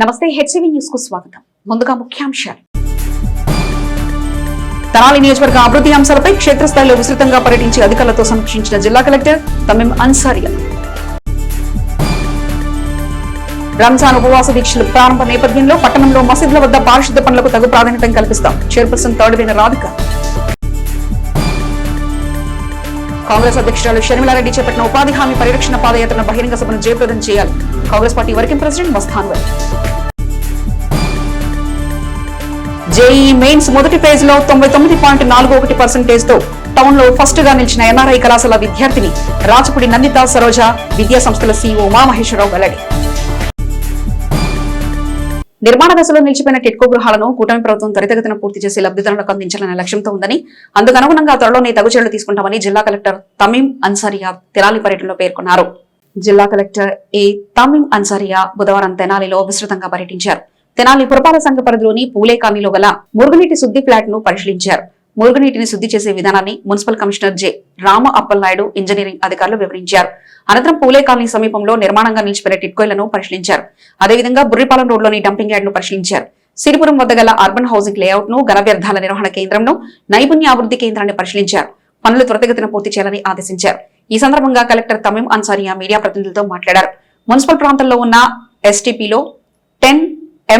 నమస్తే, HCV news కు స్వాగతం. ముందుగా ముఖ్యాంశాలు. తెనాలి నియోజకవర్గ అభివృద్ధి అంశాలపై క్షేత్రస్థాయిలో విస్తృతంగా పర్యటించి అధికారులతో సమీక్షించిన జిల్లా కలెక్టర్ తమీం అన్సారియా. రంజాన్ ఉపవాస దీక్షలు ప్రారంభ నేపథ్యంలో పట్టణంలో మసీదుల వద్ద పారిశుద్ధ పనులకు తగు ప్రాధాన్యత కల్పిస్తాం. చైర్పర్సన్ తాడివేని రాధిక. కాంగ్రెస్ అధ్యక్షురాలు షర్మిలారెడ్డి చేపట్టిన ఉపాధి హామీ పరిరక్షణ పాదయాత్రను బహిరంగ సభను జయప్రదం చేయాలి. Congress party working president Mastan Vali. JEE mains మొదటి ఫేజ్ లో 99.41% తో టౌన్ లో ఫస్ట్ గా నిలిచిన ఎన్ఆర్ఐ కళాశాల విద్యార్థిని రాచపుడి నందిత సరోజ విద్యా సంస్థల సీఈఓ ఉమామహేశ్వరరావు వెల్లడి. నిర్మాణ దశలో నిలిచిపోయిన టిట్కో గృహాలను కూటమి ప్రభుత్వం త్వరితగతిన పూర్తి చేసి లబ్ధిదారులకు అందించాలనే లక్ష్యంతో ఉందని, అందుకు అనుగుణంగా త్వరలోనే తగు చర్యలు తీసుకుంటామని జిల్లా కలెక్టర్ తమీం అన్సారియా తెనాలి పర్యటనలో పేర్కొన్నారు. జిల్లా కలెక్టర్ ఏ తమీం అన్సారియా బుధవారం తెనాలిలో విస్తృతంగా పర్యటించారు. తెనాలి పురపాలక సంఘ పరిధిలోని పూలే కాలనీలో గల మురుగునీటి శుద్ధి ఫ్లాట్ ను పరిశీలించారు. మురుగునీటిని శుద్ధి చేసే విధానాన్ని municipal commissioner J Rama Appalanaidu engineering అధికారులు వివరించారు. అనంతరం పూలే కాలనీ సమీపంలో నిర్మాణంగా నిలిచిపోయిన టిట్కోయిలను పరిశీలించారు. అదేవిధంగా బుర్రిపాలెం రోడ్లోని డంపింగ్ యార్డ్ ను పరిశీలించారు. సిరిపురం వద్ద గల అర్బన్ హౌసింగ్ లేఅవుట్ ను, ఘన వ్యర్థాల నిర్వహణ కేంద్రంను, నైపుణ్య అభివృద్ధి కేంద్రాన్ని పరిశీలించారు. పనులు త్వరితగతిన పూర్తి చేయాలని ఆదేశించారు. ఈ సందర్భంగా కలెక్టర్ తమీం అన్సారియా మీడియా ప్రతినిధులతో మాట్లాడారు. మున్సిపల్ ప్రాంతంలో ఉన్న ఎస్టీపీలో 10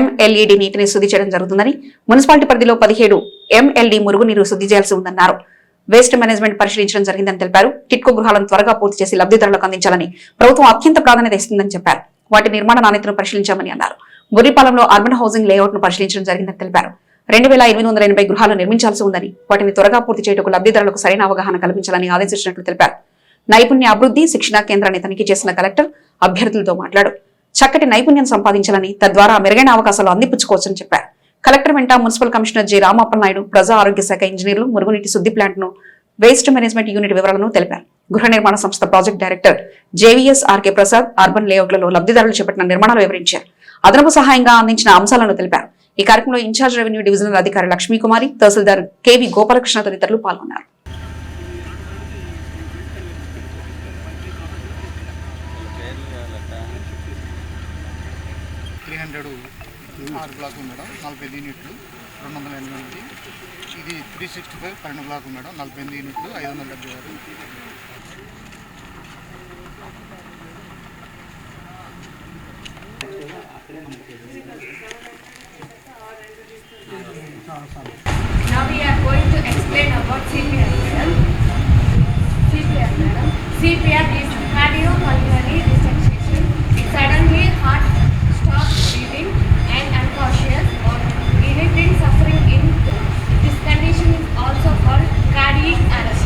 MLED నీటిని శుద్ధి చేయడం జరుగుతుందని, మున్సిపాలిటీ పరిధిలో 17 MLD మురుగునీరు శుద్ధి చేయాల్సి ఉందన్నారు. వేస్ట్ మేనేజ్మెంట్ పరిశీలించడం జరిగిందని తెలిపారు. టిట్కో గృహాలను త్వరగా పూర్తి చేసి లబ్ధిదారులకు అందించాలని ప్రభుత్వం అత్యంత ప్రాధాన్యత ఇస్తుందని చెప్పారు. వాటి నిర్మాణ నాణ్యతను పరిశీలించామని అన్నారు. బుర్రిపాలెంలో అర్బన్ హౌసింగ్ లేఅవుట్ ను పరిశీలించడం జరిగిందని తెలిపారు. 2880 గృహాలు నిర్మించాల్సి ఉందని, వాటిని త్వరగా పూర్తి చేయటకు లబ్ధిదారులకు సరైన అవగాహన కల్పించాలని ఆదేశించినట్లు తెలిపారు. నైపుణ్య అభివృద్ధి శిక్షణా కేంద్రాన్ని తనిఖీ చేసిన కలెక్టర్ అభ్యర్థులతో మాట్లాడు చక్కటి నైపుణ్యం సంపాదించాలని, తద్వారా మెరుగైన అవకాశాలు అందిపుచ్చుకోవచ్చని చెప్పారు. కలెక్టర్ వెంట municipal commissioner J Rama Appalanaidu, ప్రజా ఆరోగ్య శాఖ ఇంజనీర్లు మురుగునీటి శుద్ధి ప్లాంట్ ను, వేస్ట్ మేనేజ్మెంట్ యూనిట్ వివరాలను తెలిపారు. గృహ నిర్మాణ సంస్థ project director JVS RK Prasad urban లేఅవుట్లలో లబ్ధిదారులు చేపట్టిన నిర్మాణాలు వివరించారు. అదనపు సహాయంగా అందించిన అంశాలను తెలిపారు. ఈ కార్యక్రమంలో ఇన్ఛార్జ్ రెవెన్యూ డివిజనల్ అధికారి లక్ష్మీకుమారి, తహసీల్దార్ కేవి గోపాలకృష్ణ తదితరులు పాల్గొన్నారు. బ్లాక్ మేడం 45 యూనిట్లు 208. ఇది 365 12 బ్లాక్ మేడం 48 యూనిట్లు 576. Now we are going to explain about CPR, madam. CPR is cardiopulmonary resuscitation. Suddenly heart stops beating and unconscious or anything suffering in this condition is also called cardiac arrest.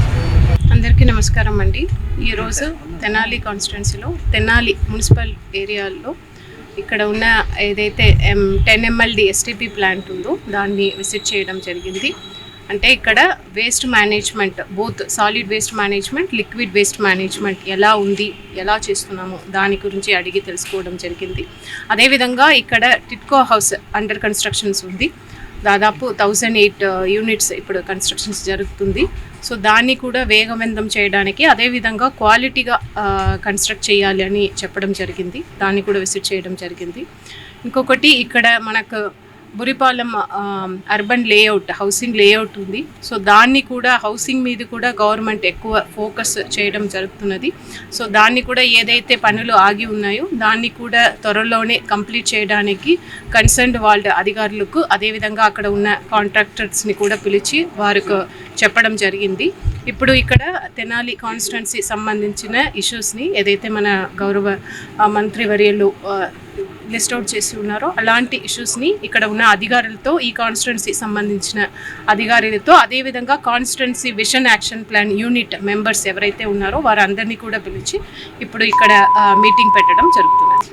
అందరికీ నమస్కారం అండి. ఈరోజు తెనాలి కాన్స్టిట్యున్సీలో Tenali municipal ఏరియాలో ఇక్కడ ఉన్న ఏదైతే 10 MLD STP plant ఉందో దాన్ని విజిట్ చేయడం జరిగింది. అంటే ఇక్కడ waste management, both solid waste management, liquid waste management ఎలా ఉంది, ఎలా చేస్తున్నాము దాని గురించి అడిగి తెలుసుకోవడం జరిగింది. అదేవిధంగా ఇక్కడ టిట్కో హౌస్ అండర్ కన్స్ట్రక్షన్స్ ఉంది. దాదాపు 1008 యూనిట్స్ ఇప్పుడు కన్స్ట్రక్షన్స్ జరుగుతుంది. సో దాన్ని కూడా వేగవంతం చేయడానికి, అదేవిధంగా క్వాలిటీగా కన్స్ట్రక్ట్ చేయాలి అని చెప్పడం జరిగింది. దాన్ని కూడా విజిట్ చేయడం జరిగింది. ఇంకొకటి ఇక్కడ మనకు Buripalem urban layout, housing layout ఉంది. సో దాన్ని కూడా హౌసింగ్ మీద కూడా గవర్నమెంట్ ఎక్కువ ఫోకస్ చేయడం జరుగుతున్నది. సో దాన్ని కూడా ఏదైతే పనులు ఆగి ఉన్నాయో దాన్ని కూడా త్వరలోనే కంప్లీట్ చేయడానికి కన్సర్న్డ్ వాళ్ళ అధికారులకు, అదేవిధంగా అక్కడ ఉన్న కాంట్రాక్టర్స్ని కూడా పిలిచి వారికి చెప్పడం జరిగింది. ఇప్పుడు ఇక్కడ తెనాలి కాన్స్టిట్యున్సీ సంబంధించిన ఇష్యూస్ని ఏదైతే మన గౌరవ మంత్రివర్యులు లిస్ట్ అవుట్ చేసి ఉన్నారో అలాంటి ఇష్యూస్ని ఇక్కడ ఉన్న అధికారులతో, ఈ కాన్స్టిట్యున్సీ సంబంధించిన అధికారులతో, అదేవిధంగా constituency vision action plan unit members ఎవరైతే ఉన్నారో వారందరినీ కూడా పిలిచి ఇప్పుడు ఇక్కడ మీటింగ్ పెట్టడం జరుగుతున్నది.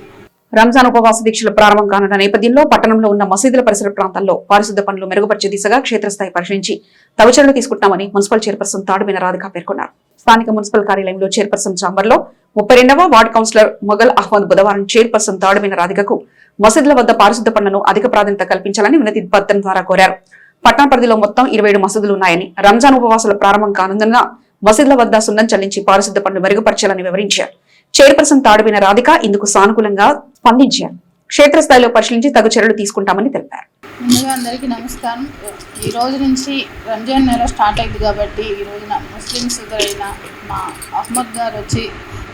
రంజాన్ ఉపవాస దీక్షలు ప్రారంభం కానున్న నేపథ్యంలో పట్టణంలో ఉన్న మసీదుల పరిసర ప్రాంతాల్లో పారిశుద్ధ పనులు మెరుగుపరిచే దిశగా క్షేత్రస్థాయి పరిశీలించి తగు చర్యలు తీసుకుంటామని మున్సిపల్ చైర్పర్సన్ తాడివేని రాధిక పేర్కొన్నారు. స్థానిక మున్సిపల్ కార్యాలయంలో చైర్పర్సన్ ఛాంబర్లో 32వ వార్డు కౌన్సిలర్ మొగల్ అహ్మద్ బుధవారం చైర్పర్సన్ తాడివేని రాధికకు మసీదుల వద్ద పారిశుద్ధ పనులను అధిక ప్రాధాన్యత కల్పించాలని వినతి పత్రం ద్వారా కోరారు. పట్టణ పరిధిలో మొత్తం 27 మసీదులు ఉన్నాయని, రంజాన్ ఉపవాసాలు ప్రారంభం కానుందన్న మసీదుల వద్ద సున్నం చెల్లించి పారిశుద్ధ పనులు మెరుగుపరచాలని వివరించారు. చైర్పర్సన్ తాడివేని రాధిక ఇందుకు సానుకూలంగా స్పందించారు. క్షేత్రస్థాయిలో పరిశీలించి తగు చర్యలు తీసుకుంటామని తెలిపారు. ముందుగా అందరికీ నమస్కారం. ఈ రోజు నుంచి రంజాన్ నెల స్టార్ట్ అయింది కాబట్టి ఈ రోజున ముస్లిం సోదరైన మా అహ్మద్ గారు వచ్చి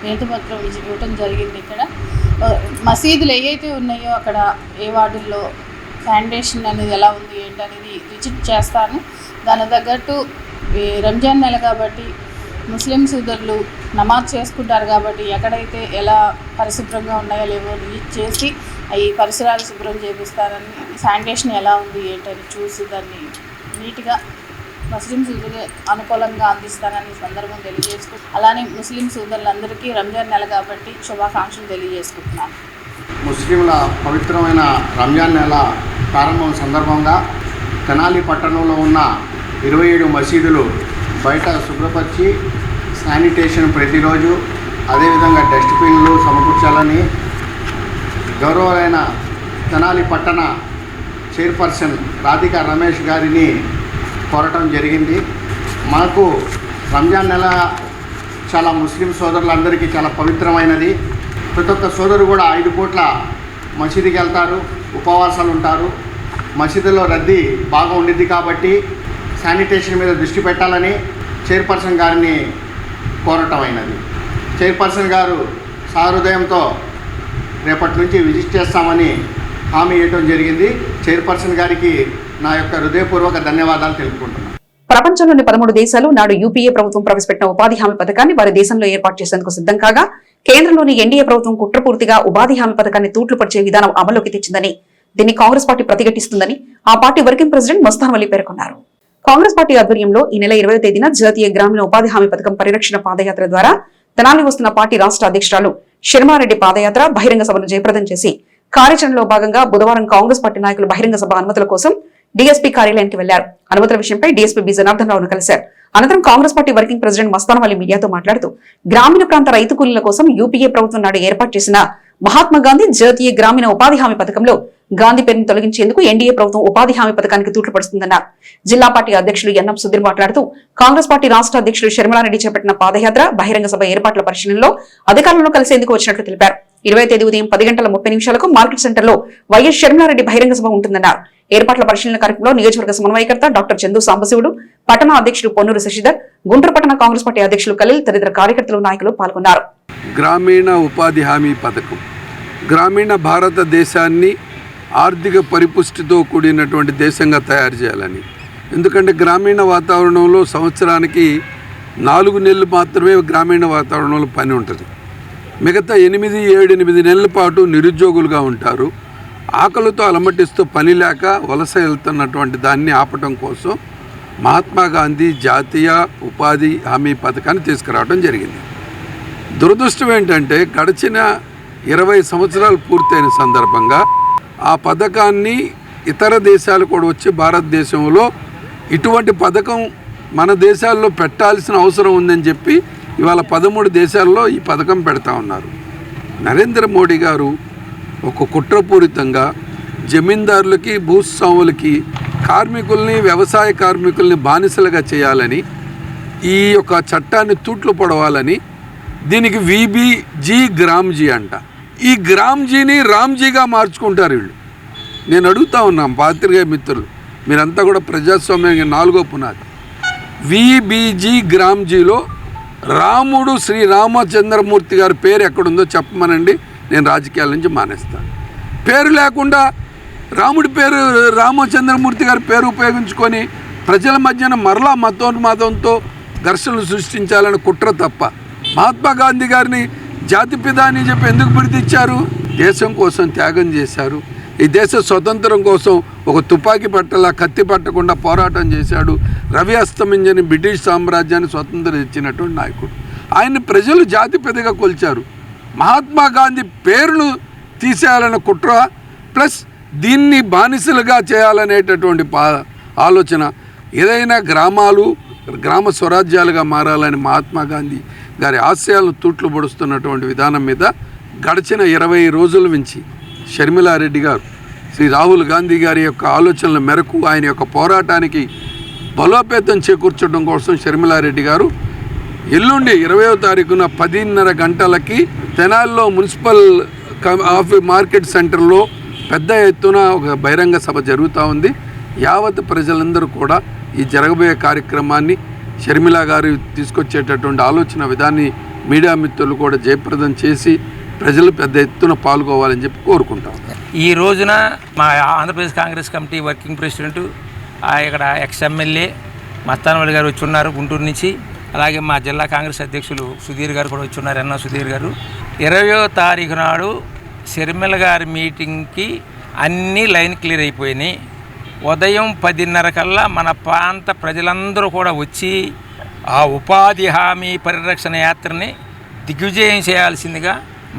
వినతిపత్రం ఇవ్వటం జరిగింది. ఇక్కడ మసీదులు ఏవైతే ఉన్నాయో అక్కడ ఏ వార్డుల్లో శానిటేషన్ అనేది ఎలా ఉంది ఏంటనేది విజిట్ చేస్తాను. దాని తగ్గట్టు రంజాన్ నెల కాబట్టి ముస్లిం సోదరులు నమాజ్ చేసుకుంటారు కాబట్టి ఎక్కడైతే ఎలా పరిశుభ్రంగా ఉన్నాయో లేవో విజిట్ చేసి ఈ పరిసరాలు శుభ్రం చేపిస్తారని, శానిటేషన్ ఎలా ఉంది ఏంటని చూసి దాన్ని నీట్గా ముస్లిం సోదరులు అనుకూలంగా అందిస్తానని సందర్భం తెలియజేసుకుంటున్నాను. అలానే ముస్లిం సోదరులందరికీ రంజాన్ నెల కాబట్టి శుభాకాంక్షలు తెలియజేసుకుంటున్నాను. ముస్లింల పవిత్రమైన రంజాన్ నెల ప్రారంభం సందర్భంగా తెనాలి పట్టణంలో ఉన్న 27 మసీదులు బయట శుభ్రపరిచి శానిటేషన్ ప్రతిరోజు, అదేవిధంగా డస్ట్బిన్లు సమకూర్చాలని గౌరవమైన తెనాలి పట్టణ చైర్పర్సన్ రాధికా రమేష్ గారిని కోరటం జరిగింది. మాకు రంజాన్ నెల చాలా ముస్లిం సోదరులందరికీ చాలా పవిత్రమైనది. ప్రతి ఒక్క సోదరు కూడా 5 పూట్ల మసీదుకి వెళ్తారు, ఉపవాసాలు ఉంటారు. మసీదులో రద్దీ బాగా ఉండిద్ది కాబట్టి శానిటేషన్ మీద దృష్టి పెట్టాలని చైర్పర్సన్ గారిని కోరటం అయినది. చైర్పర్సన్ గారు సహృదయంతో రేపటి నుంచి విజిట్ చేస్తామని హామీ ఇవ్వడం జరిగింది. చైర్పర్సన్ గారికి నా యొక్క హృదయపూర్వక ధన్యవాదాలు తెలుపుకుంటున్నాను. ప్రపంచంలోని 13 దేశాలు నాడు యూపీఏ ప్రభుత్వం ప్రవేశపెట్టిన ఉపాధి హామీ పథకాన్ని వారి దేశంలో ఏర్పాటు చేసేందుకు సిద్ధం కాగా కేంద్రంలోని ఎన్డీఏ ప్రభుత్వం కుట్రపూర్తిగా ఉపాధి హామీ పథకాన్ని తూట్లు పరిచే విధానం అమల్లోకి తెచ్చిందని, దీన్ని కాంగ్రెస్ పార్టీ ప్రతిఘటిస్తుందని ఆ party working president Mastan Vali పేర్కొన్నారు. కాంగ్రెస్ పార్టీ ఆధ్వర్యంలో ఈ నెల 20వ తేదీన జాతీయ గ్రామీణ ఉపాధి హామీ పథకం పరిరక్షణ పాదయాత్ర ద్వారా తెనాలి వస్తున్న పార్టీ రాష్ట్ర అధ్యక్షురాలు షర్మారెడ్డి పాదయాత్ర బహిరంగ సభను జయప్రదం చేసి కార్యాచరణలో భాగంగా బుధవారం కాంగ్రెస్ పార్టీ నాయకులు బహిరంగ సభ అనుమతుల కోసం డీఎస్పీ కార్యాలయానికి వెళ్లారు. అనుమతుల విషయంపై డీఎస్పీ బి జనార్దన్ రావును కలిశారు. అనంతరం Congress party working president Mastan Vali మీడియాతో మాట్లాడుతూ గ్రామీణ ప్రాంత రైతు కూలీల కోసం యూపీఏ ప్రభుత్వం నాడు ఏర్పాటు చేసిన మహాత్మా గాంధీ జాతీయ గ్రామీణ ఉపాధి హామీ పథకంలో గాంధీ పేరును తొలగించేందుకు ఎన్డీఏ ప్రభుత్వం ఉపాధి హామీ పథకానికి తూట్లు పడుతుందన్నారు. జిల్లా పార్టీ అధ్యక్షులు ఎన్ఎం సుధీర్ మాట్లాడుతూ కాంగ్రెస్ పార్టీ రాష్ట్ర అధ్యక్షులు షర్మిలారెడ్డి చేపట్టిన పాదయాత్ర బహిరంగ సభ ఏర్పాట్ల పరిశీలనలో అధికారులను కలిసేందుకు వచ్చినట్లు తెలిపారు. 20వ తేదీ ఉదయం 10:30 మార్కెట్ సెంటర్లో వైఎస్ షర్మిలారెడ్డి బహిరంగ సభ ఉంటుందన్నారు. ఏర్పాట్ల పరిశీలన కార్యక్రమంలో నియోజకవర్గ సమన్వయకర్త డాక్టర్ చందు సాంబశివుడు, పట్టణ అధ్యక్షుడు పొన్నూరు శశిధర్, గుంటూరు పట్టణ కాంగ్రెస్ పార్టీ అధ్యక్షులు ఖలీల్ తదితర కార్యకర్తలు నాయకులు పాల్గొన్నారు. గ్రామీణ ఉపాధి హామీ పథకం గ్రామీణ భారతదేశాన్ని ఆర్థిక పరిపుష్టితో కూడినటువంటి దేశంగా తయారు చేయాలని. ఎందుకంటే గ్రామీణ వాతావరణంలో సంవత్సరానికి 4 నెలలు మాత్రమే గ్రామీణ వాతావరణంలో పని ఉంటుంది. మిగతా 8 నెలల పాటు నిరుద్యోగులుగా ఉంటారు. ఆకలితో అలమటిస్తూ పని లేక వలస వెళ్తున్నటువంటి దాన్ని ఆపటం కోసం మహాత్మా గాంధీ జాతీయ ఉపాధి హామీ పథకాన్ని తీసుకురావడం జరిగింది. దురదృష్టం ఏంటంటే గడిచిన 20 సంవత్సరాలు పూర్తయిన సందర్భంగా ఆ పథకాన్ని ఇతర దేశాలు కూడా వచ్చి భారతదేశంలో ఇటువంటి పథకం మన దేశాల్లో పెట్టాల్సిన అవసరం ఉందని చెప్పి ఇవాళ 13 దేశాల్లో ఈ పథకం పెడతా ఉన్నారు. నరేంద్ర మోడీ గారు ఒక కుట్రపూరితంగా జమీందారులకి, భూస్వాములకి, కార్మికుల్ని, వ్యవసాయ కార్మికుల్ని బానిసలుగా చేయాలని, ఈ యొక్క చట్టాన్ని తూట్లు పొడవాలని, దీనికి వీబీజీ గ్రామ్జీ అంట. ఈ గ్రామ్జీని రామ్జీగా మార్చుకుంటారు వీళ్ళు. నేను అడుగుతా ఉన్నాం పాత్రికేయ మిత్రులు, మీరంతా కూడా ప్రజాస్వామ్యానికి 4వ పునాది. వీబీజీ గ్రామ్జీలో రాముడు శ్రీ రామచంద్రమూర్తి గారి పేరు ఎక్కడుందో చెప్పమనండి, నేను రాజకీయాల నుంచి మానేస్తాను. పేరు లేకుండా రాముడి పేరు, రామచంద్రమూర్తి గారి పేరు ఉపయోగించుకొని ప్రజల మధ్యన మరలా మతోన్మాదంతో ఘర్షణలు సృష్టించాలని కుట్ర తప్ప మహాత్మా గాంధీ గారిని జాతిపిత అని చెప్పి ఎందుకు పిడితిచ్చారు? దేశం కోసం త్యాగం చేశారు. ఈ దేశ స్వతంత్రం కోసం ఒక తుపాకీ పట్టలా కత్తి పట్టకుండా పోరాటం చేశాడు. రవి అస్తమించని బ్రిటిష్ సామ్రాజ్యాన్ని స్వతంత్రం ఇచ్చినటువంటి నాయకుడు. ఆయన్ని ప్రజలు జాతిపితగా కొలిచారు. మహాత్మా గాంధీ పేరును తీసేయాలన్న కుట్ర ప్లస్ దీన్ని బానిసలుగా చేయాలనేటటువంటి ఆలోచన, ఏదైనా గ్రామాలు గ్రామ స్వరాజ్యాలుగా మారాలని మహాత్మా గాంధీ గారి ఆశయాలను తూట్లు పొడుస్తున్నటువంటి విధానం మీద గడిచిన 20 రోజుల నుంచి షర్మిలారెడ్డి గారు శ్రీ రాహుల్ గాంధీ గారి యొక్క ఆలోచనల మేరకు ఆయన యొక్క పోరాటానికి బలోపేతం చేకూర్చడం కోసం షర్మిలారెడ్డి గారు ఎల్లుండి 20వ తారీఖున 10:30 గంటలకి తెనాలిలో మున్సిపల్ మార్కెట్ సెంటర్లో పెద్ద ఎత్తున ఒక బహిరంగ సభ జరుగుతూ ఉంది. యావత్ ప్రజలందరూ కూడా ఈ జరగబోయే కార్యక్రమాన్ని షర్మిల గారు తీసుకొచ్చేటటువంటి ఆలోచన విధాన్ని మీడియా మిత్రులు కూడా జయప్రదం చేసి ప్రజలు పెద్ద ఎత్తున పాల్గొవాలని చెప్పి కోరుకుంటాం. ఈ రోజున మా Andhra Pradesh Congress committee working president ఇక్కడ ఎక్స్-ఎమ్మెల్యే మస్తానవల్లి గారు వచ్చి ఉన్నారు గుంటూరు నుంచి. అలాగే మా జిల్లా కాంగ్రెస్ అధ్యక్షులు సుధీర్ గారు కూడా వచ్చి ఉన్నారు, ఎన్న సుధీర్ గారు. 20వ తారీఖు నాడు షర్మిల గారి మీటింగ్కి అన్నీ లైన్ క్లియర్ అయిపోయినాయి. ఉదయం 10:30 కల్లా మన ప్రాంత ప్రజలందరూ కూడా వచ్చి ఆ ఉపాధి హామీ పరిరక్షణ యాత్రని దిగ్విజయం చేయాల్సిందిగా,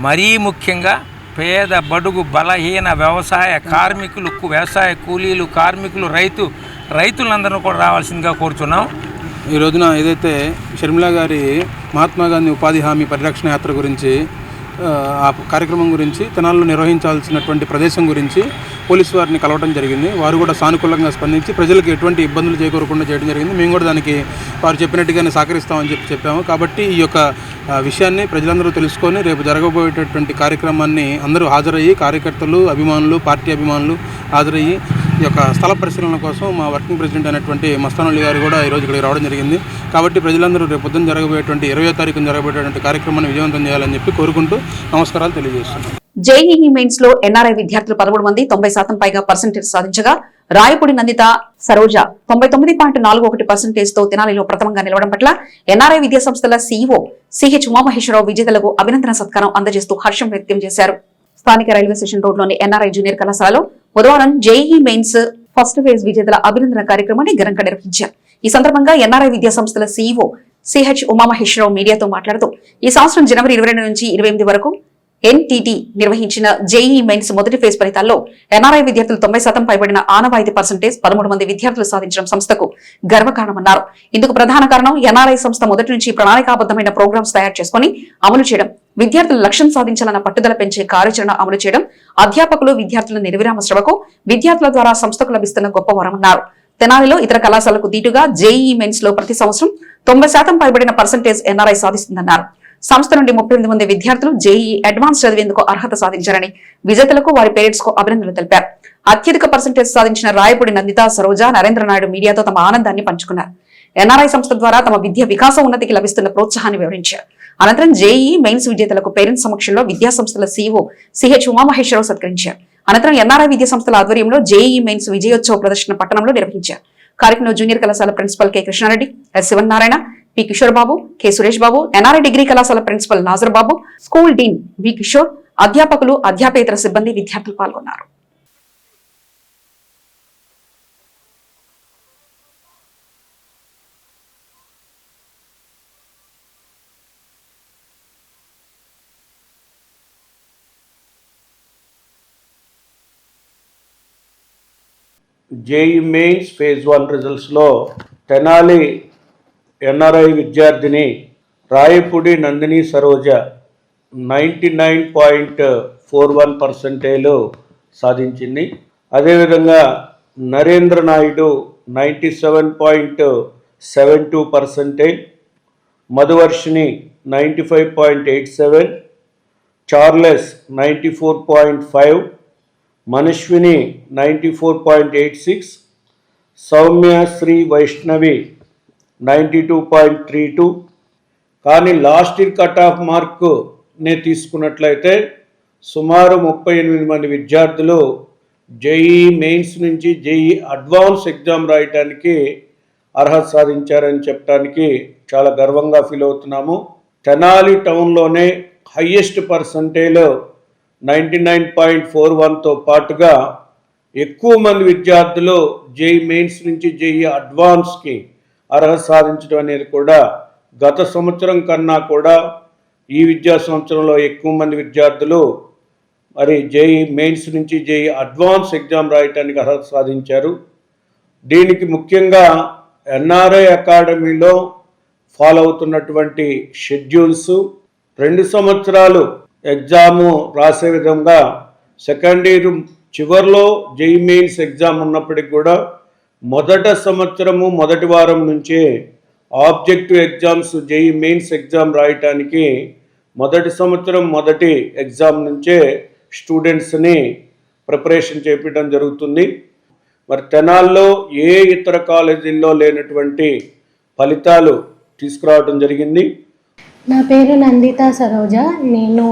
మరీ ముఖ్యంగా పేద బడుగు బలహీన వ్యవసాయ కార్మికులు, వ్యవసాయ కూలీలు, కార్మికులు, రైతులందరూ కూడా రావాల్సిందిగా కోరుచున్నాం. ఈ రోజున ఏదైతే షర్మిల గారి మహాత్మా గాంధీ ఉపాధి హామీ పరిరక్షణ యాత్ర గురించి, ఆ కార్యక్రమం గురించి, తెనాలిలో నిర్వహించాల్సినటువంటి ప్రదేశం గురించి పోలీసు వారిని కలవడం జరిగింది. వారు కూడా సానుకూలంగా స్పందించి ప్రజలకు ఎటువంటి ఇబ్బందులు చేకూరకుండా చేయడం జరిగింది. మేము కూడా దానికి వారు చెప్పినట్టుగానే సహకరిస్తామని చెప్పాము. కాబట్టి ఈ యొక్క విషయాన్ని ప్రజలందరూ తెలుసుకొని రేపు జరగబోయేటటువంటి కార్యక్రమాన్ని అందరూ హాజరయ్యి, కార్యకర్తలు, అభిమానులు, పార్టీ అభిమానులు హాజరయ్యి ఈ యొక్క స్థల పరిశీలన కోసం మా వర్కింగ్ ప్రెసిడెంట్ అయినటువంటి మస్తానవల్లి గారు కూడా ఈరోజు ఇక్కడికి రావడం జరిగింది. కాబట్టి ప్రజలందరూ రేపు పొద్దున జరగబోయేటువంటి 20వ తారీఖున జరగబోయేటువంటి కార్యక్రమాన్ని విజయవంతం చేయాలని చెప్పి కోరుకుంటూ నమస్కారాలు తెలియజేస్తున్నాను. జేఈఈ మెయిన్స్ లో ఎన్ఆర్ఐ విద్యార్థులు 13 మంది 90% పైగా పర్సెంటేజ్ సాధించగా రాయపూడి నందిత సరోజ 99.41% తో తెనాలిలో ప్రథమంగా నిలవడం పట్ల ఎన్ఆర్ఐ విద్యా సంస్థల సీఈఓ సిహెచ్ ఉమామహేశ్వరరావు విజేతలకు అభినందన సత్కారం అందజేస్తూ హర్షం వ్యక్తం చేశారు. స్థానిక రైల్వే స్టేషన్ రోడ్లోని ఎన్ఆర్ఐ జూనియర్ కళాశాలలో బుధవారం జేఈఈ మెయిన్స్ ఫస్ట్ ఫేజ్ విజేతల అభినందన కార్యక్రమాన్ని ఘనంగా నిర్వహించారు. ఈ సందర్భంగా ఎన్ఆర్ఐ విద్యా సంస్థల సీఈఓ సిహెచ్ ఉమామహేశ్వరరావు మీడియాతో మాట్లాడుతూ ఈ సంవత్సరం జనవరి 22 నుంచి 28 వరకు ఎన్టీటీ నిర్వహించిన జేఈఈ మెయిన్స్ మొదటి ఫేజ్ ఫలితాల్లో ఎన్ఆర్ఐ విద్యార్థులు 90% పైబడిన ఆనవాయితీ పర్సెంటేజ్ 13 మంది విద్యార్థులు సాధించడం సంస్థకు గర్వకారణమన్నారు. ఇందుకు ప్రధాన కారణం ఎన్ఆర్ఐ సంస్థ మొదటి నుంచి ప్రణాళికాబద్దమైన ప్రోగ్రామ్స్ తయారు చేసుకుని అమలు చేయడం, విద్యార్థులు లక్ష్యం సాధించాలన్న పట్టుదల పెంచే కార్యాచరణ అమలు చేయడం, అధ్యాపకులు విద్యార్థుల నిర్విరామ శ్రమకు విద్యార్థుల ద్వారా సంస్థకు లభిస్తున్న గొప్ప వరమన్నారు. తెనాలిలో ఇతర కళాశాలకు దీటుగా జేఈఈ మెయిన్స్ లో ప్రతి సంవత్సరం 90% పైబడిన పర్సెంటేజ్ ఎన్ఆర్ఐ సాధిస్తుందన్నారు. సంస్థ నుండి 38 మంది విద్యార్థులు జేఈఈ అడ్వాన్స్ చదివేందుకు అర్హత సాధించారని విజేతలకు వారి పేరెంట్స్ కు అభినందనలు తెలిపారు. అత్యధిక పర్సెంటేజ్ సాధించిన రాయపూడి నందిత సరోజ నరేంద్రనాయుడు మీడియాతో తమ ఆనందాన్ని పంచుకున్నారు. ఎన్ఆర్ఐ సంస్థ ద్వారా తమ విద్య వికాసం ఉన్నతికి లభిస్తున్న ప్రోత్సాహాన్ని వివరించారు. అనంతరం జేఈఈ మెయిన్స్ విజేతలకు పేరెంట్స్ సమక్షంలో విద్యా సంస్థల సీఈఓ సిహెచ్ ఉమామహేశ్వరరావు సత్కరించారు. అనంతరం ఎన్ఆర్ఐ విద్యా సంస్థల ఆధ్వర్యంలో జేఈఈ మెయిన్స్ విజయోత్సవ ప్రదర్శన పట్టణంలో నిర్వహించారు. కార్యక్రమంలో జూనియర్ కళాశాల principal K Krishnareddy, S Sivanarayana, P Kishore Babu, K Suresh Babu, NRI degree కళాశాల principal Nazar Babu, school dean V Kishore, అధ్యాపకులు, అధ్యాపేతర సిబ్బంది, విద్యార్థులు పాల్గొన్నారు. జేఈ మెయిన్స్ ఫేజ్ 1 రిజల్ట్స్లో తెనాలి ఎన్ఆర్ఐ విద్యార్థిని రాయపూడి నందిని సరోజ 99.41% సాధించింది. అదేవిధంగా నరేంద్ర నాయుడు 97.72%, మధువర్షిని 95.87, చార్లెస్ 94.5, మనశ్విని 94.86, సౌమ్య శ్రీ వైష్ణవి 92.32. కానీ లాస్ట్ ఇయర్ కట్ ఆఫ్ మార్క్ని తీసుకున్నట్లయితే సుమారు 38 మంది విద్యార్థులు జేఈఈ మెయిన్స్ నుంచి జేఈఈ అడ్వాన్స్ ఎగ్జామ్ రాయటానికి అర్హత సాధించారని చెప్పడానికి చాలా గర్వంగా ఫీల్ అవుతున్నాము. తెనాలి టౌన్లోనే హయ్యెస్ట్ పర్సంటేజ్ 99.41తో పాటుగా ఎక్కువ మంది విద్యార్థులు జేఈఈ మెయిన్స్ నుంచి జేఈఈ అడ్వాన్స్కి అర్హత సాధించడం అనేది కూడా గత సంవత్సరం కన్నా కూడా ఈ విద్యా సంవత్సరంలో ఎక్కువ మంది విద్యార్థులు మరి జేఈఈ మెయిన్స్ నుంచి జేఈఈ అడ్వాన్స్ ఎగ్జామ్ రాయటానికి అర్హత సాధించారు. దీనికి ముఖ్యంగా ఎన్ఆర్ఐ అకాడమీలో ఫాలో అవుతున్నటువంటి షెడ్యూల్స్ 2 సంవత్సరాలు ఎగ్జాము రాసే విధంగా సెకండ్ ఇయర్ చివరిలో జేఈఈ మెయిన్స్ ఎగ్జామ్ ఉన్నప్పటికీ కూడా మొదటి సంవత్సరము మొదటి వారం నుంచే objective exams JEE mains exam రాయటానికి మొదటి సంవత్సరం మొదటి ఎగ్జామ్ నుంచే స్టూడెంట్స్ని ప్రిపరేషన్ చేపించడం జరుగుతుంది. మరి తెనాల్లో ఏ ఇతర కాలేజీల్లో లేనటువంటి ఫలితాలు తీసుకురావడం జరిగింది. నా పేరు నందిత సరోజ. నేను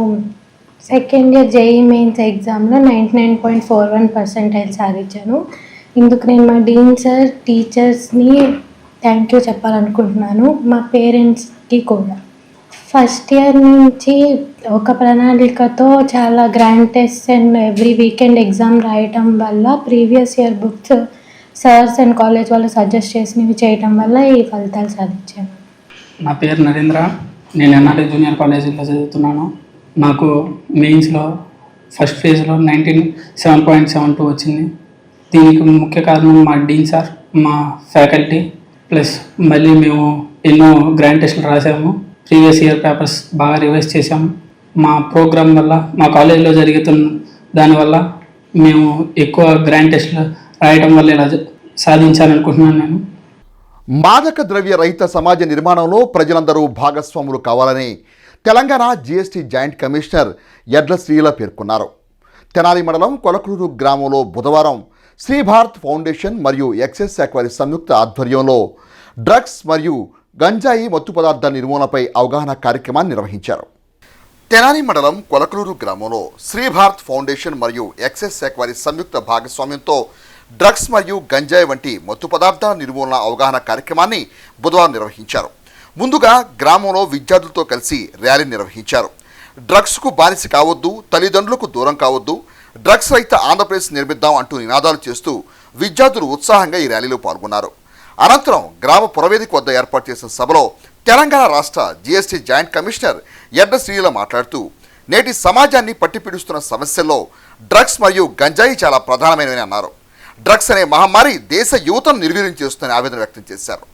సెకండ్ ఇయర్ జేఈ మెయిన్స్ ఎగ్జామ్లో 99.41% సాధించాను. ఇందుకు నేను మా డీన్ సార్, టీచర్స్ని థ్యాంక్ యూ చెప్పాలనుకుంటున్నాను, మా పేరెంట్స్కి కూడా. ఫస్ట్ ఇయర్ నుంచి ఒక ప్రణాళికతో చాలా grand test and every weekend exam రాయటం వల్ల, previous year books sirs and college వాళ్ళు సజెస్ట్ చేసినవి చేయటం వల్ల ఈ ఫలితాలు సాధించాను. నా పేరు నరేంద్ర. నేను ఎన్ఆర్ఐ జూనియర్ కాలేజీలో చదువుతున్నాను. నాకు మెయిన్స్లో ఫస్ట్ ఫేజ్లో 97.72 వచ్చింది. దీనికి ముఖ్య కారణం మా డీన్ సార్, మా ఫ్యాకల్టీ, ప్లస్ మళ్ళీ మేము ఎన్నో గ్రాండ్ టెస్టులు రాసాము. ప్రీవియస్ ఇయర్ పేపర్స్ బాగా రివైజ్ చేసాము. మా ప్రోగ్రామ్ వల్ల, మా కాలేజీలో జరుగుతున్న దానివల్ల మేము ఎక్కువ గ్రాండ్ టెస్టులు రాయడం వల్ల ఇలా సాధించాలనుకుంటున్నాను. నేను మాదక ద్రవ్య రహిత సమాజ నిర్మాణంలో ప్రజలందరూ భాగస్వాములు కావాలని Telangana GST joint commissioner Yadla Srila పేర్కొన్నారు. తెనాలి మండలం కొలకలూరు గ్రామంలో బుధవారం శ్రీ భారత్ ఫౌండేషన్ మరియు ఎక్సైజ్ శాఖ వారి సంయుక్త ఆధ్వర్యంలో డ్రగ్స్ మరియు గంజాయి మత్తు పదార్థాల నిర్మూలనపై అవగాహన కార్యక్రమాన్ని నిర్వహించారు. తెనాలి మండలం కొలకలూరు గ్రామంలో శ్రీ భారత్ ఫౌండేషన్ మరియు ఎక్సైజ్ శాఖ వారి సంయుక్త భాగస్వామ్యంతో డ్రగ్స్ మరియు గంజాయి వంటి మత్తు పదార్థాల నిర్మూలన అవగాహన కార్యక్రమాన్ని బుధవారం నిర్వహించారు. ముందుగా గ్రామంలో విద్యార్థులతో కలిసి ర్యాలీ నిర్వహించారు. డ్రగ్స్కు బానిస కావద్దు, తల్లిదండ్రులకు దూరం కావద్దు, డ్రగ్స్ రహిత ఆంధ్రప్రదేశ్ నిర్మిద్దాం అంటూ నినాదాలు చేస్తూ విద్యార్థులు ఉత్సాహంగా ఈ ర్యాలీలో పాల్గొన్నారు. అనంతరం గ్రామ పురవేదిక వద్ద ఏర్పాటు చేసిన సభలో తెలంగాణ రాష్ట్ర GST joint commissioner Yadla Srila మాట్లాడుతూ, నేటి సమాజాన్ని పట్టిపీడిస్తున్న సమస్యల్లో డ్రగ్స్ మరియు గంజాయి చాలా ప్రధానమైనవని అన్నారు. డ్రగ్స్ అనే మహమ్మారి దేశ యువతను నిర్వీర్యం చేస్తుందని ఆవేదన వ్యక్తం చేశారు.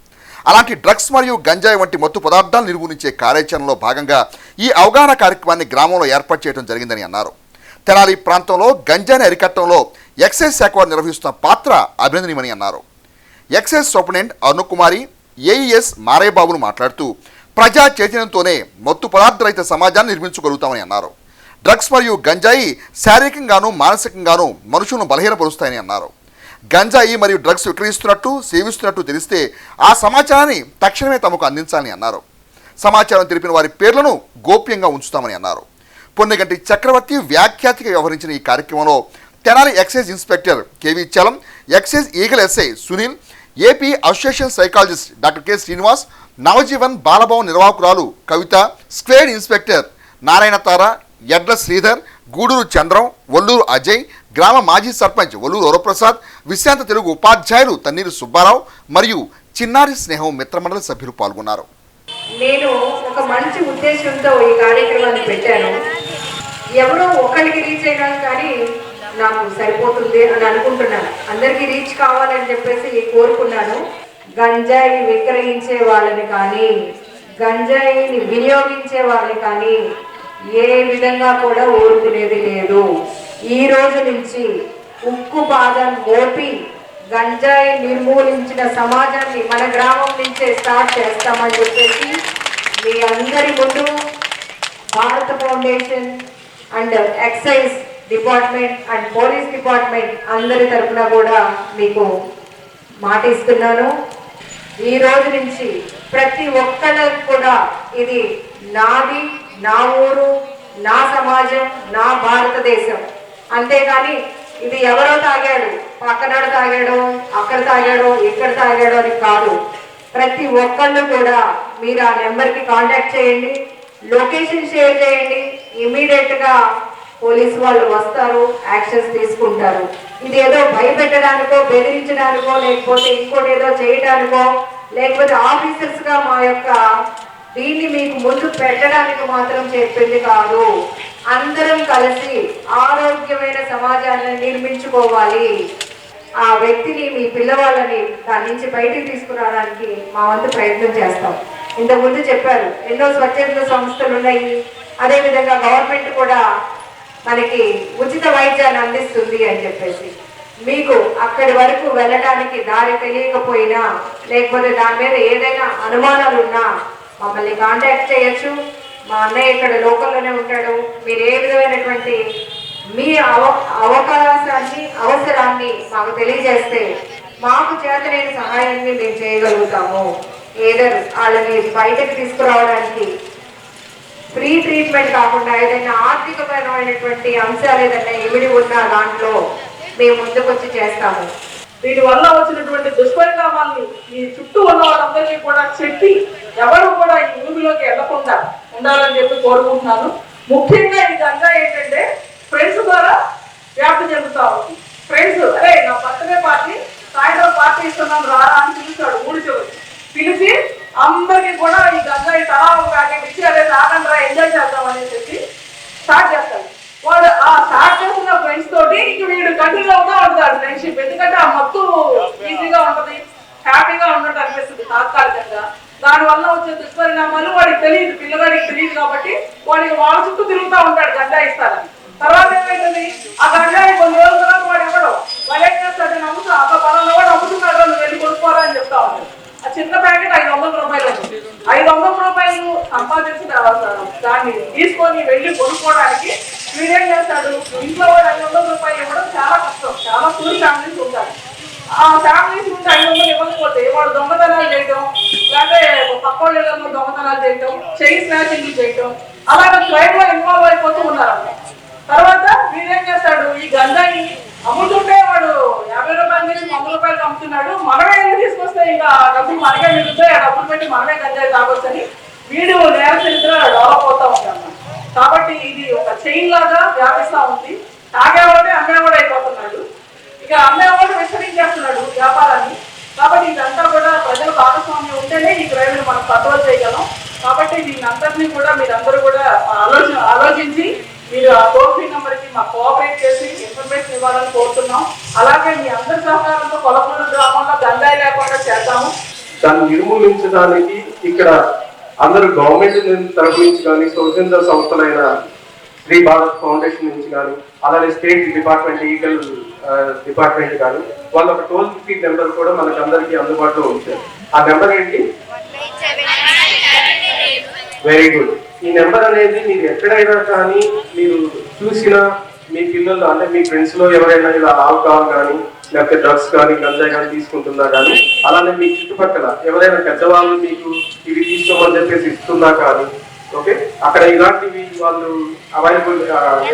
అలాంటి డ్రగ్స్ మరియు గంజాయి వంటి మత్తు పదార్థాలు నిర్మూలించే కార్యాచరణలో భాగంగా ఈ అవగాహన కార్యక్రమాన్ని గ్రామంలో ఏర్పాటు చేయడం జరిగిందని అన్నారు. తెనాలి ప్రాంతంలో గంజాయిని అరికట్టడంలో ఎక్సైజ్ శాఖ వారు నిర్వహిస్తున్న పాత్ర అభినందనీయమని అన్నారు. ఎక్సైజ్ సూపరింటెండెంట్ అరుణకుమారి, ఏఈఎస్ మారయ్యబాబులు మాట్లాడుతూ, ప్రజా చైతన్యంతోనే మత్తు పదార్థ రహిత సమాజాన్ని నిర్మించగలుగుతామని అన్నారు. డ్రగ్స్ మరియు గంజాయి శారీరకంగానూ మానసికంగానూ మనుషులను బలహీనపరుస్తాయని అన్నారు. గంజాయి మరియు డ్రగ్స్ విక్రయిస్తున్నట్టు, సేవిస్తున్నట్టు తెలిస్తే ఆ సమాచారాన్ని తక్షణమే తమకు అందించాలని అన్నారు. సమాచారం తెలిపిన వారి పేర్లను గోప్యంగా ఉంచుతామని అన్నారు. పొన్నగంటి చక్రవర్తి వ్యాఖ్యాతిగా వ్యవహరించిన ఈ కార్యక్రమంలో Tenali excise inspector KV Chalam, excise Eagle SI Sunil, AP association psychologist doctor K Srinivas, Navajeevan Balabhavan నిర్వాహకురాలు కవిత, స్క్వేడ్ ఇన్స్పెక్టర్ నారాయణ తార, యడ్ల శ్రీధర్, గూడూరు చంద్రం, ఒల్లూరు అజయ్, గ్రామ మాజీ సర్పంచ్ ఒల్లూరు వరప్రసాద్, విశాంత తెలుగు ఉపాధ్యాయులు తన్నీరు సుబ్బారావు మరియు చిన్నారి స్నేహం మిత్రమండలి సభ్యులు పాల్గొన్నారు. నేను ఒక మంచి ఉద్దేశంతో ఈ కార్యక్రమాన్ని పెట్టాను. ఎవరో ఒకరికి రీచ్ అయినాను కానీ నాకు సరిపోతుంది అని అనుకుంటున్నాను. అందరికీ రీచ్ కావాలని చెప్పేసి కోరుకున్నాను. గంజాయి విక్రయించే వాళ్ళని కానీ, గంజాయిని వినియోగించే వాళ్ళని కానీ ఏ విధంగా కూడా ఊరుకునేది లేదు. ఈ రోజు నుంచి ఉక్కు పాదం మోపి గంజాయి నిర్మూలించిన సమాజాన్ని మన గ్రామం నుంచే స్టార్ట్ చేస్తామని చెప్పేసి మీ అందరి ముందు భారత foundation and excise department and police department అందరి తరఫున కూడా మీకు మాటిస్తున్నాను. ఈ రోజు నుంచి ప్రతి ఒక్కరికి కూడా ఇది నాది, నా ఊరు, నా సమాజం, నా భారతదేశం. అంతేగాని ఇది ఎవరో తాగాడు, పక్కనాడు తాగాడో, అక్కడ తాగాడో, ఇక్కడ తాగాడో అని కాదు. ప్రతి ఒక్కళ్ళు కూడా మీరు ఆ నెంబర్కి కాంటాక్ట్ చేయండి, లొకేషన్ షేర్ చేయండి. ఇమీడియట్గా పోలీసు వాళ్ళు వస్తారు, యాక్షన్స్ తీసుకుంటారు. ఇది ఏదో భయపెట్టడానికో, బెదిరించడానికో, లేకపోతే ఇంకోటి ఏదో చేయడానికో, లేకపోతే ఆఫీసర్స్గా మా యొక్క దీన్ని మీకు ముందు పెట్టడానికి మాత్రం చెప్పింది కాదు. అందరం కలిసి ఆరోగ్యమైన సమాజాన్ని నిర్మించుకోవాలి. ఆ వ్యక్తిని, మీ పిల్లవాళ్ళని దాని నుంచి బయటికి తీసుకురావడానికి మా వంతు ప్రయత్నం చేస్తాం. ఇంతకుముందు చెప్పారు ఎన్నో స్వచ్ఛంద సంస్థలు ఉన్నాయి. అదేవిధంగా గవర్నమెంట్ కూడా మనకి ఉచిత వైద్యాన్ని అందిస్తుంది అని చెప్పేసి, మీకు అక్కడి వరకు వెళ్ళడానికి దారి తెలియకపోయినా, లేకపోతే దాని మీద ఏదైనా అనుమానాలు ఉన్నా మమ్మల్ని కాంటాక్ట్ చేయొచ్చు. మా అన్నయ్య ఇక్కడ లోకల్లోనే ఉంటాడు. మీరు ఏ విధమైనటువంటి మీ అవసరాన్ని మాకు తెలియజేస్తే మాకు చేతనైన సహాయాన్ని మేము చేయగలుగుతాము. ఏదైనా వాళ్ళని బయటకు తీసుకురావడానికి ఫ్రీ ట్రీట్మెంట్ కాకుండా ఏదైనా ఆర్థికపరమైనటువంటి అంశాలు ఏదైనా ఇమిడి ఉన్న దాంట్లో మేము ముందుకొచ్చి చేస్తాము. వీటి వల్ల వచ్చినటువంటి దుష్పరిణామాల్ని ఈ చుట్టూ ఉన్న వాళ్ళందరికీ కూడా చెప్పి ఎవరు కూడా ఈ ఊబిలోకి వెళ్లకుండా ఉండాలని చెప్పి కోరుకుంటున్నాను. ముఖ్యంగా ఈ గంగా ఏంటంటే ఫ్రెండ్స్ ద్వారా వ్యాప్తి చెందుతా ఉంది. ఫ్రెండ్స్ అరే నా బర్త్డే పార్టీ సాయంత్రం పార్టీ ఇస్తున్నాను రారా అని పిలుస్తాడు. ఊడి చివరి పిలిచి అందరికీ కూడా ఈ గంగా ఈ తలా ఒక ప్యాకెట్ ఇచ్చి అదే తాగండి రా ఎంజాయ్ చేద్దాం అని చెప్పి స్టార్ట్ చేస్తాడు. వాడు ఆ స్టార్ట్ చేస్తున్న ఫ్రెండ్స్ తోటి ఇంక వీడు కంటిన్యూ అవుతా ఉంటాడు ఫ్రెండ్షిప్. ఎందుకంటే ఆ మత్తు ఈజీగా ఉంటుంది, హ్యాపీగా ఉన్నట్టు అనిపిస్తుంది తాత్కాలికంగా. దానివల్ల వచ్చే దుష్పరిణామాలు వాడికి తెలియదు, పిల్లగాడికి తెలియదు కాబట్టి వాడికి వాళ్ళ చుట్టూ తిరుగుతూ ఉంటాడు గంజాయి ఇస్తారని. తర్వాత ఏమైతుంది, ఆ గంజాయి కొన్ని రోజుల తర్వాత వాడు ఇవ్వడం, వాడు ఏం చేస్తాడు నమ్ముతా అక్కడ పలానా వాడు అమ్ముతున్నాడు వాళ్ళు వెళ్ళి కొనుక్కోరా అని చెప్తా ఉంటాడు. ఆ చిన్న ప్యాకెట్ 500 రూపాయలు ఉంటుంది. 500 రూపాయలు సంపాదించి దాన్ని తీసుకొని వెళ్ళి కొనుక్కోవడానికి వీడేం చేస్తాడు, ఇంట్లో వాడు 500 రూపాయలు ఇవ్వడం చాలా కష్టం. చాలా పూర్ ఫ్యామిలీస్ ఉంటారు. ఆ ఫ్యామిలీస్ ఉంటే 500 ఇవ్వకపోతే వాడు దొంగతనాలు చేయటం, లేకపోతే పక్క వాళ్ళలో దొంగతనాలు చేయటం, చైన్ స్నాచింగ్ చేయటం, అలాగే క్రైమ్ లో ఇన్వాల్వ్ అయిపోతూ ఉన్నారన్నమాట. తర్వాత వీడేం చేస్తాడు, ఈ గంజాయి అమ్ముతుంటే వాడు 50 రూపాయల నుంచి 100 రూపాయలకు అమ్ముతున్నాడు. మనమే ఎందుకు తీసుకొస్తే ఇంకా డబ్బులు మనకే మిగులుతాయి, ఆ డబ్బులు పెట్టి మనమే గంజాయి తాగొచ్చని వీడు నేర చరిత్ర డెవలప్ అవుతా ఉంటాడు. కాబట్టి ఇది ఒక చైన్ లాగా వ్యాపిస్తా ఉంది. తాగేవాడే అమ్మేవాడు అయిపోతున్నాడు, ఇక అమ్మేవాడు విస్తరించేస్తున్నాడు వ్యాపారాన్ని. కాబట్టి ఇదంతా కూడా ప్రజల భాగస్వామ్యం ఉంటేనే ఈ క్రైమ్ మనం కంట్రోల్ చేయగలం. కాబట్టి దీని అందరినీ కూడా మీరందరూ కూడా ఆలోచించి మీరు ఆ టోల్ ఫ్రీ నెంబర్కి మాకు కోఆపరేట్ చేసి ఇన్ఫర్మేషన్ ఇవ్వాలని కోరుతున్నాం. అలాగే మీ అందరి సహకారంతో కొలకూరు గ్రామంలో గంజాయి లేకుండా చేద్దాము. దాన్ని నిర్మూలించడానికి ఇక్కడ అందరూ గవర్నమెంట్ తరఫు నుంచి కానీ స్వచ్ఛంద సంస్థలైన శ్రీ భారత్ ఫౌండేషన్ నుంచి కానీ అలాగే స్టేట్ డిపార్ట్మెంట్ ఈగల్ డిపార్ట్మెంట్ కానీ వాళ్ళ ఒక టోల్ ఫ్రీ నెంబర్ కూడా మనకు అందరికీ అందుబాటులో ఉంది. ఆ నెంబర్ ఏంటి? Very good. ఈ నెంబర్ అనేది మీరు ఎక్కడైనా కానీ మీరు చూసిన మీ పిల్లలు అంటే మీ ఫ్రెండ్స్ లో ఎవరైనా ఇలా ఆల్కహాల్ కానీ లేకపోతే డ్రగ్స్ కానీ గంజాయి కానీ తీసుకుంటున్నా కానీ అలానే మీ చుట్టుపక్కల ఎవరైనా పెద్దవాళ్ళు మీకు ఇవి తీసుకోమని చెప్పేసి ఇస్తున్నా కానీ ఓకే అక్కడ ఇలాంటివి వాళ్ళు అవైలబుల్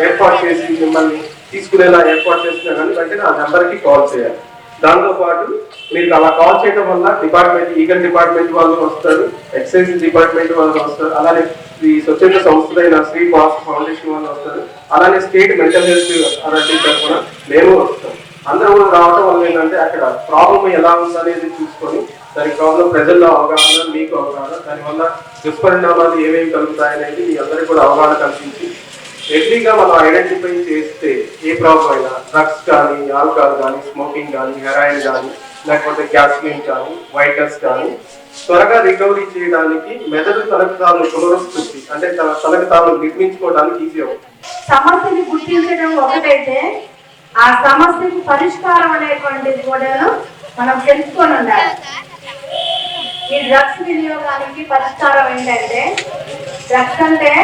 ఏర్పాటు చేసి మిమ్మల్ని తీసుకునేలా ఏర్పాటు చేసినా కానీ వెంటనే ఆ నెంబర్కి కాల్ చేయాలి. దాంతోపాటు మీరు అలా కాల్ చేయడం వల్ల డిపార్ట్మెంట్ ఈగల్ డిపార్ట్మెంట్ వాళ్ళు వస్తారు, ఎక్సైజ్ డిపార్ట్మెంట్ వాళ్ళు వస్తారు, అలానే ఈ స్వచ్ఛంద సంస్థలైన శ్రీ భారత్ ఫౌండేషన్ వాళ్ళు వస్తారు, అలానే స్టేట్ మెంటల్ హెల్త్ అథారిటీ తరఫున మేము వస్తాం. అందరూ రావడం వల్ల ఏంటంటే అక్కడ ప్రాబ్లం ఎలా ఉందనేది చూసుకొని దాని ప్రాబ్లం ప్రజల్లో అవగాహన, మీకు అవగాహన, దానివల్ల దుష్పరిణామాలు ఏమేమి కలుగుతాయనేది మీ అందరికీ కూడా అవగాహన కల్పించి ఎర్లీగా మనం ఐడెంటిఫై చేస్తే ఏ ప్రాబ్లం అయినా డ్రగ్స్ కానీ ఆల్కహాల్ కానీ స్మోకింగ్ కానీ హెరాయిన్ కానీ లేకపోతే గ్యాస్లిన్ కానీ వైటస్ కానీ త్వరగా రికవరీ చేయడానికి మెదడు తనకు తాను పునరుత్పత్తి అంటే తనకు తాను నిర్మించుకోవడానికి ఈజీ అవుతుంది. సమస్యని గుర్తించడం ఒకటైతే ఆ సమస్యకు పరిష్కారం అనేటువంటిది కూడా మనం తెలుసుకొని ఉండాలి. ఈ డ్రగ్స్ వినియోగానికి పరిష్కారం ఏంటంటే డ్రగ్స్ అంటే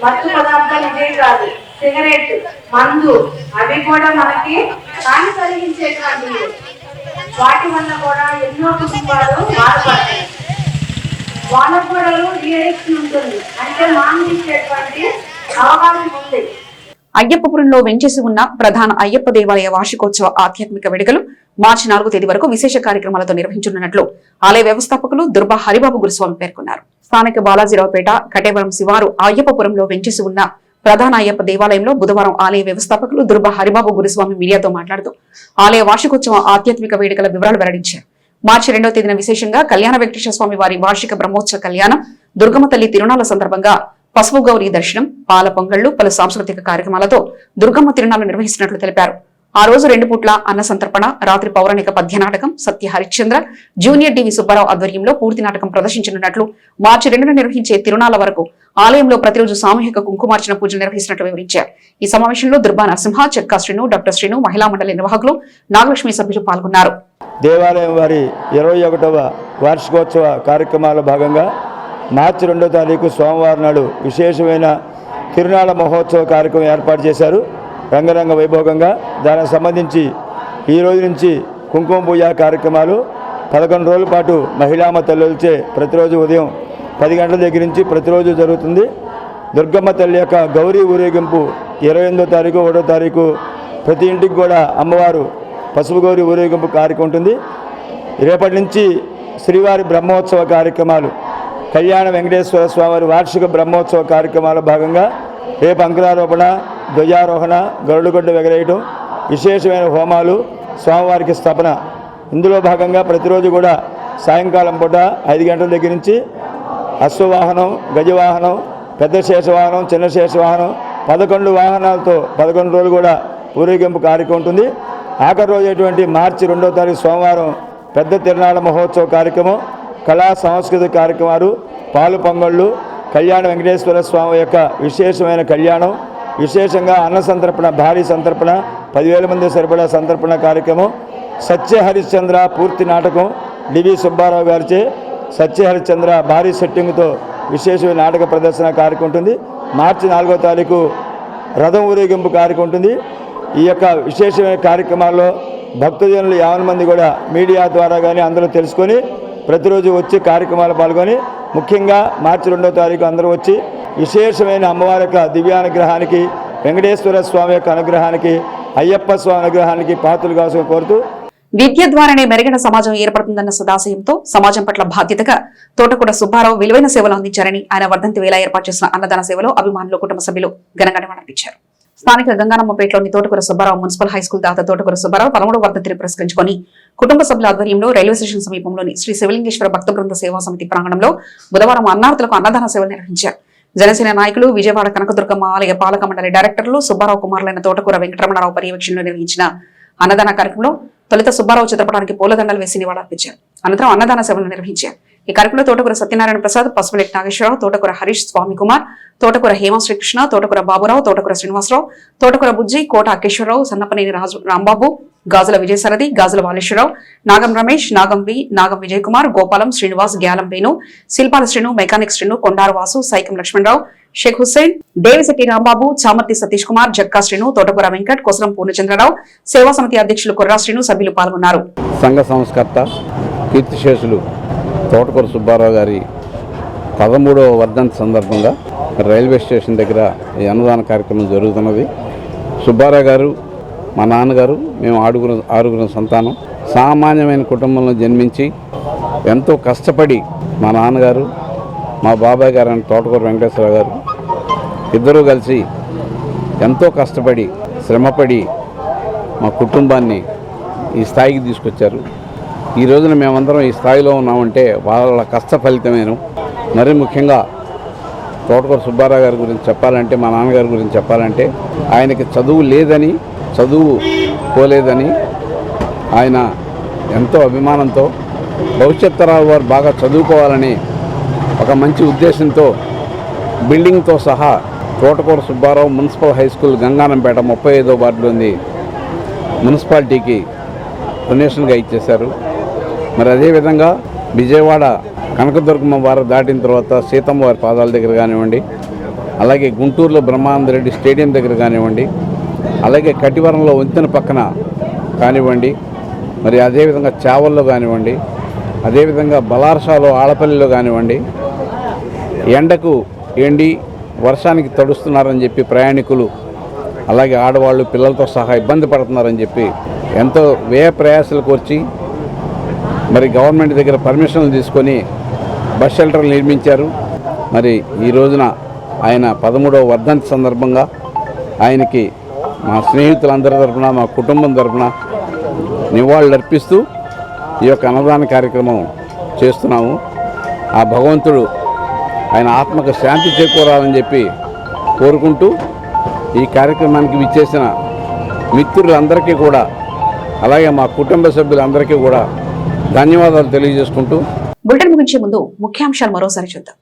మత్తు పదార్థాలు ఇవే కాదు, సిగరెట్, మందు అవి కూడా మనకి హాని కలిగించేటువంటివి. వాటి వల్ల కూడా ఎన్నో కుటుంబాలు బాధపడతాయి. వాళ్ళకు కూడా రియాక్షన్ ఉంటుంది, అంటే మానించేటువంటి అవకాశం ఉంది. అయ్యప్పపురంలో వెంచేసి ఉన్న ప్రధాన అయ్యప్ప దేవాలయ వార్షికోత్సవ ఆధ్యాత్మిక వేడుకలు మార్చి 4వ తేదీ వరకు విశేష కార్యక్రమాలతో నిర్వహించనున్నట్లు ఆలయ వ్యవస్థాపకులు దుర్బా హరిబాబు గురుస్వామి పేర్కొన్నారు. స్థానిక బాలాజీరావుపేట కటేవరం శివారు అయ్యప్పపురంలో వెంచేసి ఉన్న ప్రధాన అయ్యప్ప దేవాలయంలో బుధవారం ఆలయ వ్యవస్థాపకులు దుర్బా హరిబాబు గురుస్వామి మీడియాతో మాట్లాడుతూ ఆలయ వార్షికోత్సవ ఆధ్యాత్మిక వేడుకల వివరాలు వెల్లడించారు. మార్చి 2వ తేదీన విశేషంగా కళ్యాణ వెంకటేశ్వర స్వామి వారి వార్షిక బ్రహ్మోత్సవ కళ్యాణం, దుర్గమ్మ తల్లి తిరునాళ్ల సందర్భంగా పసుపు గౌరీ దర్శనం, పాల పొంగళ్లు, పలు సాంస్కృతిక కార్యక్రమాలతో దుర్గమ్మ తిరునాళ్లు నిర్వహిస్తున్నట్లు తెలిపారు. ఆ రోజు 2 పూట్ల అన్న సంతర్పణ, రాత్రి పౌరాణిక పద్య నాటకం, సత్య హరిశ్చంద్ర, జూనియర్ డివి సుబ్బారావు ఆధ్వర్యంలో పూర్తి నాటకం ప్రదర్శించనున్నట్లు, మార్చి 2న నిర్వహించే తిరునాళ్ల వరకు ఆలయంలో ప్రతిరోజు సామూహిక కుంకుమార్చన పూజలు నిర్వహిస్తున్నట్లు వివరించారు. ఈ సమావేశంలో దుర్బా నరసింహ, చెక్కా శ్రీను, డాక్టర్ శ్రీను, మహిళా మండలి నిర్వాహకులు, నాగలక్ష్మి సభ్యులు పాల్గొన్నారు. దేవాలయం వారి 21వ వార్షికోత్సవ కార్యక్రమాల భాగంగా మార్చి 2వ తారీఖు సోమవారం నాడు విశేషమైన తిరునాళ్ళ మహోత్సవ కార్యక్రమం ఏర్పాటు చేశారు రంగరంగ వైభోగంగా. దానికి సంబంధించి ఈ రోజు నుంచి కుంకుమ పూజ కార్యక్రమాలు 11 రోజుల పాటు మహిళామ తల్లులచే ప్రతిరోజు ఉదయం 10 గంటల దగ్గర నుంచి ప్రతిరోజు జరుగుతుంది. దుర్గమ్మ తల్లి యొక్క గౌరీ ఊరేగింపు 28వ తారీఖు 1వ తారీఖు ప్రతి ఇంటికి కూడా అమ్మవారు పసుపు గౌరీ ఊరేగింపు కార్యక్రమం ఉంటుంది. రేపటి నుంచి శ్రీవారి బ్రహ్మోత్సవ కార్యక్రమాలు, కళ్యాణ వెంకటేశ్వర స్వామి వార్షిక బ్రహ్మోత్సవ కార్యక్రమాల భాగంగా రేపు అంకురారోపణ, ధ్వజారోహణ, గరుడుగొడ్డ ఎగరేయటం, విశేషమైన హోమాలు, స్వామివారికి స్థాపన. ఇందులో భాగంగా ప్రతిరోజు కూడా సాయంకాలం పూట 5 గంటల దగ్గర నుంచి అశ్వవాహనం, గజవాహనం, పెద్ద శేషవాహనం, చిన్న శేషవాహనం 11 వాహనాలతో 11 రోజులు కూడా ఊరేగింపు కార్యక్రమం ఉంటుంది. ఆఖరి రోజు అయినటువంటి మార్చి 2వ తారీఖు సోమవారం పెద్ద తిరునాళ్ళ మహోత్సవ కార్యక్రమం, కళా సాంస్కృతిక కార్యక్రమాలు, పాలు పొంగళ్ళు, కళ్యాణ వెంకటేశ్వర స్వామి యొక్క విశేషమైన కళ్యాణం, విశేషంగా అన్న సంతర్పణ, భారీ సంతర్పణ, 10,000 మంది సరిపడా సంతర్పణ కార్యక్రమం, సత్య హరిశ్చంద్ర పూర్తి నాటకం డివి సుబ్బారావు గారిచే సత్య హరిశ్చంద్ర భారీ సెట్టింగ్తో విశేషమైన నాటక ప్రదర్శన కార్యక్రమం ఉంటుంది. మార్చి 4వ తారీఖు రథం ఊరేగింపు కార్యక్రమం ఉంటుంది. ఈ యొక్క విశేషమైన కార్యక్రమాల్లో భక్తజనులు 50 మంది కూడా మీడియా ద్వారా కానీ అందరూ తెలుసుకొని ప్రతిరోజు వచ్చి కార్యక్రమాలు పాల్గొని, ముఖ్యంగా మార్చి 2వ తారీఖు అందరూ వచ్చి విశేషమైన అమ్మవారి యొక్క దివ్యానుగ్రహానికి, వెంకటేశ్వర స్వామి యొక్క అనుగ్రహానికి, అయ్యప్ప స్వామి అనుగ్రహానికి పాత్రలు కావాల్సిన కోరుతూ, విద్య ద్వారానే మెరుగైన సమాజం ఏర్పడుతుందన్న సదాశయంతో సమాజం పట్ల బాధ్యతగా తోటకూర సుబ్బారావు విలువైన సేవలు అందించారని ఆయన వర్ధంతి వేళ ఏర్పాటు చేసిన అన్నదాన సేవలో అభిమానులు, కుటుంబ సభ్యులు ఘనంగా నివాళులర్పించారు. స్థానిక గంగానమ్మపేటలోని తోటకూర సుబ్బారావు మున్సిపల్ హైస్కూల్ దాత తోటకూర సుబ్బారావు 13వ వర్ధంతిని పురస్కరించుకొని కుటుంబ సభ్యుల ఆధ్వర్యంలో రైల్వే స్టేషన్ సమీపంలోని శ్రీ శివలింగేశ్వర భక్త బృంద సేవా సమితి ప్రాంగణంలో బుధవారం అన్నార్థులకు అన్నదాన సేవలు నిర్వహించారు. జనసేన నాయకులు, విజయవాడ కనకదుర్గమ్మ ఆలయ పాలక మండలి డైరెక్టర్లు, సుబ్బారావు కుమారులైన తోటకూర వెంకటరమణారావు పర్యవేక్షణలో నిర్వహించిన అన్నదాన కార్యక్రమంలో తొలుత సుబ్బారావు చిత్రపటానికి పూలదండలు వేసి నివాళులర్పించారు. అనంతరం అన్నదాన సేవలు నిర్వహించారు. ఈ కార్యక్రమంలో తోటకూర సత్యనారాయణ ప్రసాద్, పసుపులెట్టి నాగేశ్వరరావు, తోటకూర హరీష్ స్వామి కుమార్, తోటకూర హేమ శ్రీకృష్ణ, తోటకూర బాబురావు, తోటకూర శ్రీనివాసరావు, తోటకూర బుజ్జి, కోట అకేశ్వరరావు, సన్నపనేని రాంబాబు, గాజుల విజయసారథి, గాజుల వాలేశ్వరరావు, నాగం రమేష్, నాగం వి, నాగం విజయ్ కుమార్, గోపాలం, శ్రీనివాస్, గ్యాలం వేణు, శిల్పాల శ్రీను, మెకానిక్ శ్రీను, కొండారు వాసు, సైకం లక్ష్మణరావు, షేక్ హుస్సేన్, దేవిశెట్టి రాంబాబు, చామర్తి సతీష్ కుమార్, జక్కా శ్రీను, తోటకూర వెంకట్, కొసరం పూర్ణచంద్రరావు, సేవా సమితి అధ్యక్షులు కుర్రా శ్రీను, సభ్యులు పాల్గొన్నారు. సంఘ సంస్కర్త కీర్తిశేషులు తోటకూర సుబ్బారావు గారి 13వ వర్ధంతి సందర్భంగా రైల్వే స్టేషన్ దగ్గర ఈ అన్నదాన కార్యక్రమం జరుగుతున్నది. సుబ్బారావు గారు, మా నాన్నగారు, మేము ఆరుగురు సంతానం. సామాన్యమైన కుటుంబంలో జన్మించి ఎంతో కష్టపడి మా నాన్నగారు, మా బాబాయ్ గారు అని తోటకూర వెంకటేశ్వర గారు ఇద్దరూ కలిసి ఎంతో కష్టపడి, శ్రమపడి మా కుటుంబాన్ని ఈ స్థాయికి తీసుకొచ్చారు. ఈ రోజున మేమందరం ఈ స్థాయిలో ఉన్నామంటే వాళ్ళ కష్ట ఫలితమేను. మరీ ముఖ్యంగా తోటకూర సుబ్బారావు గారి గురించి చెప్పాలంటే, మా నాన్నగారి గురించి చెప్పాలంటే, ఆయనకి చదువు లేదని, చదువు పోలేదని ఆయన ఎంతో అభిమానంతో భవిష్యత్ తరాల వారు బాగా చదువుకోవాలని ఒక మంచి ఉద్దేశంతో బిల్డింగ్తో సహా తోటకూర Subbarao municipal high school Gangananpeta 35వ వార్డులోని మున్సిపాలిటీకి డొనేషన్గా ఇచ్చేశారు. మరి అదేవిధంగా విజయవాడ కనకదుర్గమ్మ వారు దాటిన తర్వాత సీతమ్మ వారి పాదాల దగ్గర కానివ్వండి, అలాగే గుంటూరులో బ్రహ్మానందరెడ్డి స్టేడియం దగ్గర కానివ్వండి, అలాగే కటివరంలో వంతెన పక్కన కానివ్వండి, మరి అదేవిధంగా చావల్లో కానివ్వండి, అదేవిధంగా బలార్షాలో ఆడపల్లిలో కానివ్వండి, ఎండకు ఎండి వర్షానికి తడుస్తున్నారని చెప్పి ప్రయాణికులు, అలాగే ఆడవాళ్ళు పిల్లలతో సహా ఇబ్బంది పడుతున్నారని చెప్పి ఎంతో వ్యయ ప్రయాసాలకు వచ్చి మరి గవర్నమెంట్ దగ్గర పర్మిషన్లు తీసుకొని బస్ షెల్టర్లు నిర్మించారు. మరి ఈ రోజున ఆయన 13వ వర్ధంతి సందర్భంగా ఆయనకి మా స్నేహితులందరి తరఫున, మా కుటుంబం తరఫున నివాళులు అర్పిస్తూ ఈ యొక్క అన్నదాన కార్యక్రమం చేస్తున్నాము. ఆ భగవంతుడు ఆయన ఆత్మకు శాంతి చేకూరాలని చెప్పి కోరుకుంటూ ఈ కార్యక్రమానికి విచ్చేసిన మిత్రులందరికీ కూడా, అలాగే మా కుటుంబ సభ్యులందరికీ కూడా ధన్యవాదాలు తెలియజేసుకుంటూ బులెటిన్ ముగించే ముందు ముఖ్యాంశాలు మరోసారి చూద్దాం.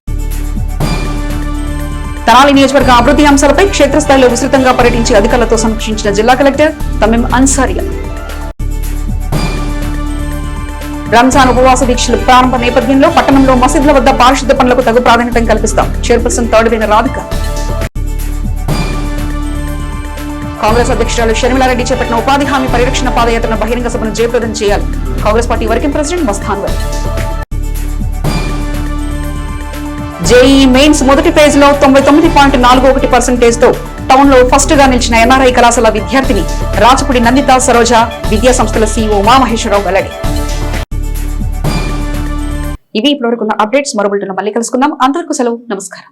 తెనాలి నియోజకవర్గ అభివృద్ధి అంశాలపై క్షేత్రస్థాయిలో విస్తృతంగా పర్యటించి అధికారులతో సమీక్షించిన జిల్లా కలెక్టర్ తమీం అన్సారియా. రంజాన్ ఉపవాస దీక్షలు ప్రారంభ నేపథ్యంలో పట్టణంలో మసీదుల వద్ద పారిశుద్ధ్య పనులకు తగు ప్రాధాన్యత కల్పిస్తాం. చైర్పర్సన్ థర్డ్ వేన రాధిక. కాంగ్రెస్ అధ్యక్షురాలు షర్మిలారెడ్డి చేపట్టిన ఉపాధి హామీ పరిరక్షణ పాదయాత్రను బహిరంగ సభను జయప్రదం చేయాలి. Congress party working president Mastan Vali. JE mains మొదటి ఫేజ్ లో 99.41% తో టౌన్ లో ఫస్ట్ గా నిలిచిన ఎన్ఆర్ఐ కళాశాల విద్యార్థిని రాచపుడి నందిత సరోజ విద్యా సంస్థల సీఈఓ ఉమామహేశ్వరరావు వెల్లడి. ఇవి ఇప్పటివరకున్న అప్డేట్స్. మరో బులెటిన్లో మళ్ళీ కలుసుకుందాం. అంతవరకు సెలవు. నమస్కారం.